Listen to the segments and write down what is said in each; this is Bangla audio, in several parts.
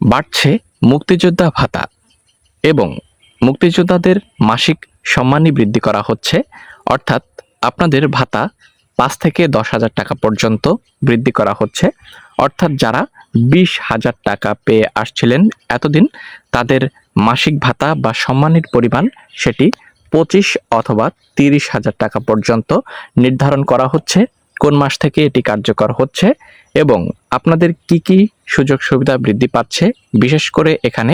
বাড়ছে মুক্তিযোদ্ধা ভাতা এবং মুক্তিযোদ্ধাদের মাসিক সম্মানী বৃদ্ধি করা হচ্ছে, অর্থাৎ আপনাদের ভাতা ৫ থেকে ১০,০০০ টাকা পর্যন্ত বৃদ্ধি করা হচ্ছে। অর্থাৎ যারা ২০,০০০ টাকা পেয়ে আসছিলেন এতদিন, তাদের মাসিক ভাতা বা সম্মানীর পরিমাণ সেটি ২৫ অথবা ৩০,০০০ টাকা পর্যন্ত নির্ধারণ করা হচ্ছে। কোন মাস থেকে এটি কার্যকর হচ্ছে এবং আপনাদের কি কি সুযোগ সুবিধা বৃদ্ধি পাচ্ছে, বিশেষ করে এখানে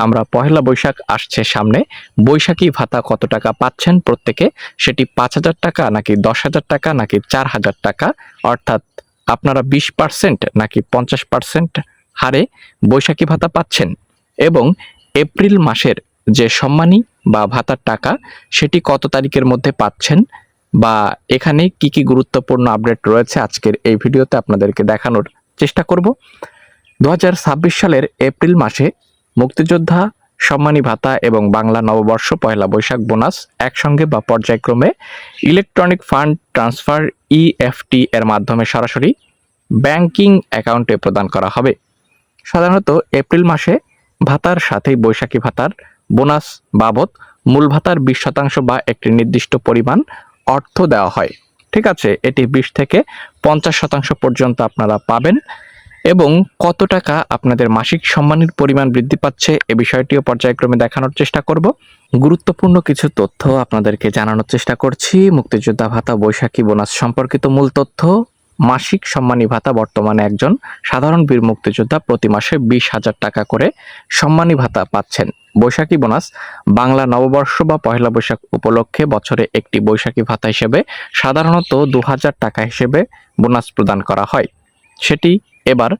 আমরা পহেলা বৈশাখ আসছে সামনে, বৈশাখী ভাতা কত টাকা পাচ্ছেন প্রত্যেকে, সেটি ৫,০০০ টাকা নাকি ১০,০০০ টাকা নাকি ৪,০০০ টাকা, অর্থাৎ আপনারা ২০% নাকি ৫০% হারে বৈশাখী ভাতা পাচ্ছেন এবং এপ্রিল মাসের যে সম্মানী বা ভাতার টাকা সেটি কত তারিখের মধ্যে পাচ্ছেন বা এখানে কি কি গুরুত্বপূর্ণ আপডেট রয়েছে আজকের এই ভিডিওতে আপনাদেরকে দেখানোর চেষ্টা করব। ২০২৬ সালের এপ্রিল মাসে মুক্তিযোদ্ধা সম্মানী ভাতা এবং বাংলা নববর্ষ পয়লা বৈশাখ বোনাস একসঙ্গে বা পর্যায়ক্রমে ইলেকট্রনিক ফান্ড ট্রান্সফার ইএফটি এর মাধ্যমে সরাসরি ব্যাংকিং অ্যাকাউন্টে প্রদান করা হবে। সাধারণত এপ্রিল মাসে ভাতার সাথেই বৈশাখী ভাতার বোনাস বাবদ মূল ভাতার ২০% বা একটি নির্দিষ্ট পরিমাণ অর্থ দেওয়া হয়। ঠিক আছে, এটি ২০ থেকে ৫০% পর্যন্ত আপনারা পাবেন এবং কত টাকা আপনাদের মাসিক সম্মানীর পরিমাণ বৃদ্ধি পাচ্ছে এ বিষয়টিও পর্যায়ক্রমে দেখানোর চেষ্টা করব। গুরুত্বপূর্ণ কিছু তথ্য আপনাদেরকে জানানোর চেষ্টা করছি। মুক্তিযোদ্ধা ভাতা বৈশাখী বোনাস সম্পর্কিত মূল তথ্য। মাসিক সম্মানী ভাতা বর্তমানে একজন সাধারণ বীর মুক্তিযোদ্ধা প্রতি মাসে ২০,০০০ টাকা করে সম্মানী ভাতা পাচ্ছেন। বৈশাখী বোনাস বাংলা নববর্ষ বা পহেলা বৈশাখ উপলক্ষে বছরে একটি বৈশাখী ভাতা হিসেবে সাধারণত ২,০০০ টাকা হিসেবে বোনাস প্রদান করা হয়। সেটি এবার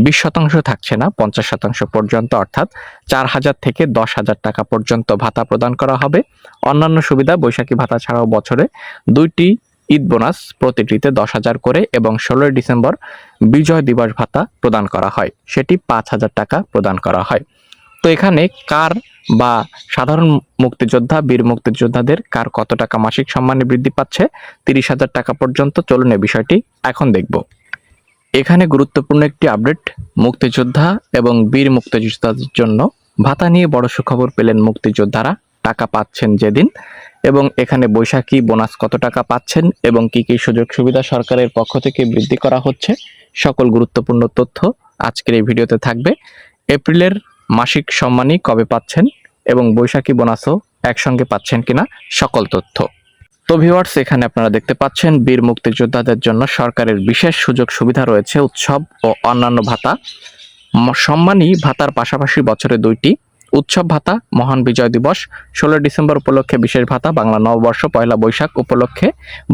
২০% থাকছে না, ৫০% পর্যন্ত, অর্থাৎ ৪,০০০ থেকে ১০,০০০ টাকা পর্যন্ত ভাতা প্রদান করা হবে। অন্যান্য সুবিধা বৈশাখী ভাতা ছাড়াও বছরে ২টি ঈদ বোনাস, প্রতিটিতে ১০,০০০ করে এবং ১৬ই ডিসেম্বর বিজয় দিবস ভাতা প্রদান করা হয়, সেটি ৫,০০০ টাকা প্রদান করা হয়। তো এখানে কার বা সাধারণ মুক্তিযোদ্ধা বীর মুক্তিযোদ্ধাদের কার কত টাকা মাসিক সম্মানী বৃদ্ধি পাচ্ছে ৩০,০০০ টাকা পর্যন্ত, চলুন এই বিষয়টি এখন দেখব। এখানে গুরুত্বপূর্ণ একটি আপডেট, মুক্তিযোদ্ধা এবং বীর মুক্তিযোদ্ধাদের জন্য ভাতা নিয়ে বড় সুখবর পেলেন মুক্তিযোদ্ধারা। টাকা পাচ্ছেন যেদিন এবং এখানে বৈশাখী বোনাস কত টাকা পাচ্ছেন এবং কি কি সুযোগ সুবিধা সরকারের পক্ষ থেকে বৃদ্ধি করা হচ্ছে, সকল গুরুত্বপূর্ণ তথ্য আজকের এই ভিডিওতে থাকবে। এপ্রিলের মাসিক সম্মানী কবে পাচ্ছেন এবং বৈশাখী বোনাসও একসঙ্গে পাচ্ছেন কিনা, সকল তথ্য। তো ভিউয়ার্স, এখানে আপনারা দেখতে পাচ্ছেন বীর মুক্তিযোদ্ধাদের জন্য সরকারের বিশেষ সুযোগ সুবিধা রয়েছে। উৎসব ও অন্যান্য ভাতা, সম্মানী ভাতার পাশাপাশি বছরে ২টি উৎসব ভাতা, মহান বিজয় দিবস ১৬ ডিসেম্বর উপলক্ষে বিশেষ ভাতা, বাংলা নববর্ষ পয়লা বৈশাখ উপলক্ষে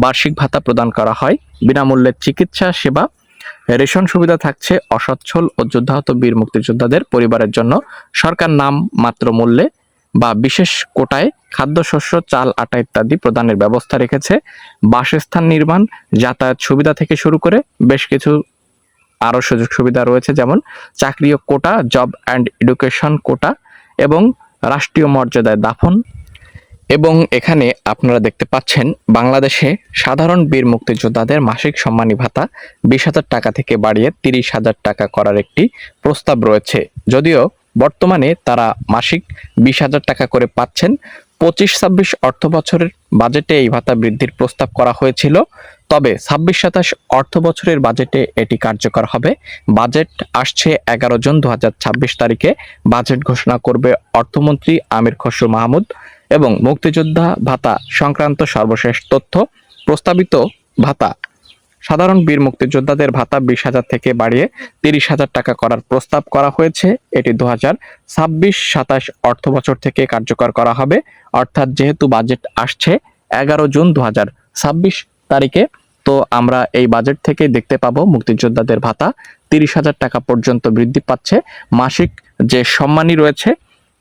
বার্ষিক ভাতা প্রদান করা হয়। বিনামূল্যে চিকিৎসা সেবা, রেশন সুবিধা থাকছে অসচ্ছল ও যুদ্ধাহত বীর মুক্তিযোদ্ধাদের পরিবারের জন্য। সরকার নাম মাত্র মূল্যে বা বিশেষ কোটায় খাদ্যশস্য, চাল, আটা ইত্যাদি প্রদানের ব্যবস্থা রেখেছে। বাসস্থান নির্মাণ, যাতায়াত সুবিধা থেকে শুরু করে বেশ কিছু আরও সুযোগ সুবিধা রয়েছে, যেমন চাকরিও কোটা, জব অ্যান্ড এডুকেশন কোটা এবং রাষ্ট্রীয় মর্যাদায় দাফন। এবং এখানে আপনারা দেখতে পাচ্ছেন বাংলাদেশে সাধারণ বীর মুক্তিযোদ্ধাদের মাসিক সম্মানী ভাতা ২০,০০০ টাকা থেকে বাড়িয়ে ৩০,০০০ টাকা করার একটি প্রস্তাব রয়েছে। যদিও বর্তমানে তারা মাসিক ২০,০০০ টাকা করে পাচ্ছেন। ২৫-২৬ অর্থ বছরের বাজেটে এই ভাতা বৃদ্ধির প্রস্তাব করা হয়েছিল, তবে ২৬-২৭ অর্থ বছরের বাজেটে এটি কার্যকর হবে। বাজেট আসছে ১১ জুন ২০২৬ তারিখে। বাজেট ঘোষণা করবে অর্থমন্ত্রী আমির খসরু মাহমুদ এবং মুক্তিযোদ্ধা ভাতা সংক্রান্ত সর্বশেষ তথ্য। প্রস্তাবিত ভাতা সাধারণ বীর মুক্তিযোদ্ধাদের ভাতা ২০,০০০ থেকে বাড়িয়ে ৩০,০০০ টাকা করার প্রস্তাব করা হয়েছে। এটি ২০২৬-২৭ অর্থ বছর থেকে কার্যকর করা হবে, অর্থাৎ যেহেতু বাজেট আসছে ১১ জুন ২০২৬ তারিখে, তো আমরা এই বাজেট থেকে দেখতে পাবো মুক্তিযোদ্ধাদের ভাতা ৩০,০০০ টাকা পর্যন্ত বৃদ্ধি পাচ্ছে। মাসিক যে সম্মানী রয়েছে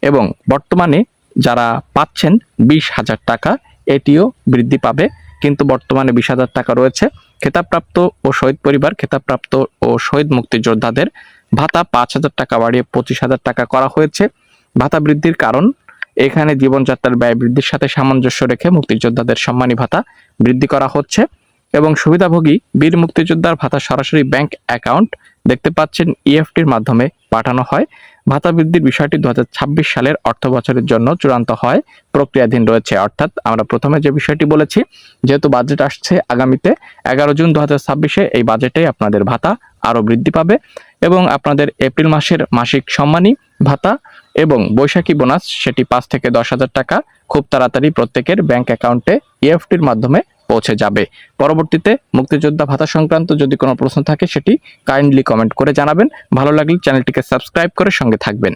এবং বর্তমানে যারা পাচ্ছেন ২০,০০০ টাকা, এটিও বৃদ্ধি পাবে, কিন্তু বর্তমানে ২০,০০০ টাকা রয়েছে। খেতাবপ্রাপ্ত ও শহীদ পরিবার, খেতাবপ্রাপ্ত ও শহীদ মুক্তিযোদ্ধাদের ভাতা ৫,০০০ টাকা বাড়িয়ে ২৫,০০০ টাকা করা হয়েছে। ভাতা বৃদ্ধির কারণ, এখানে জীবনযাত্রার ব্যয় বৃদ্ধির সাথে সামঞ্জস্য রেখে মুক্তিযোদ্ধাদের সম্মানী ভাতা বৃদ্ধি করা হচ্ছে এবং সুবিধাভোগী বীর মুক্তিযোদ্ধার ভাতা সরাসরি ব্যাংক অ্যাকাউন্ট দেখতে পাচ্ছেন ইএফটির মাধ্যমে পাঠানো হয়। ভাতা বৃদ্ধির বিষয়টি 2026 সালের অর্থ বছরের জন্য চূড়ান্ত হয় প্রক্রিয়াধীন রয়েছে। অর্থাৎ আমরা প্রথমে যে বিষয়টি বলেছি, যেহেতু বাজেট আসছে আগামীতে 11 জুন 2026-এ, এই বাজেটে আপনাদের ভাতা আরও বৃদ্ধি পাবে এবং আপনাদের এপ্রিল মাসের মাসিক সম্মানী ভাতা এবং বৈশাখী বোনাস সেটি 5 থেকে 10,000 টাকা খুব তাড়াতাড়ি প্রত্যেকের ব্যাংক অ্যাকাউন্টে ইএফটির মাধ্যমে পৌঁছে যাবে। পরবর্তীতে মুক্তিযোদ্ধা ভাতা সংক্রান্ত যদি কোনো প্রশ্ন থাকে সেটি কাইন্ডলি কমেন্ট করে জানাবেন। ভালো লাগলে চ্যানেলটিকে সাবস্ক্রাইব করে সঙ্গে থাকবেন।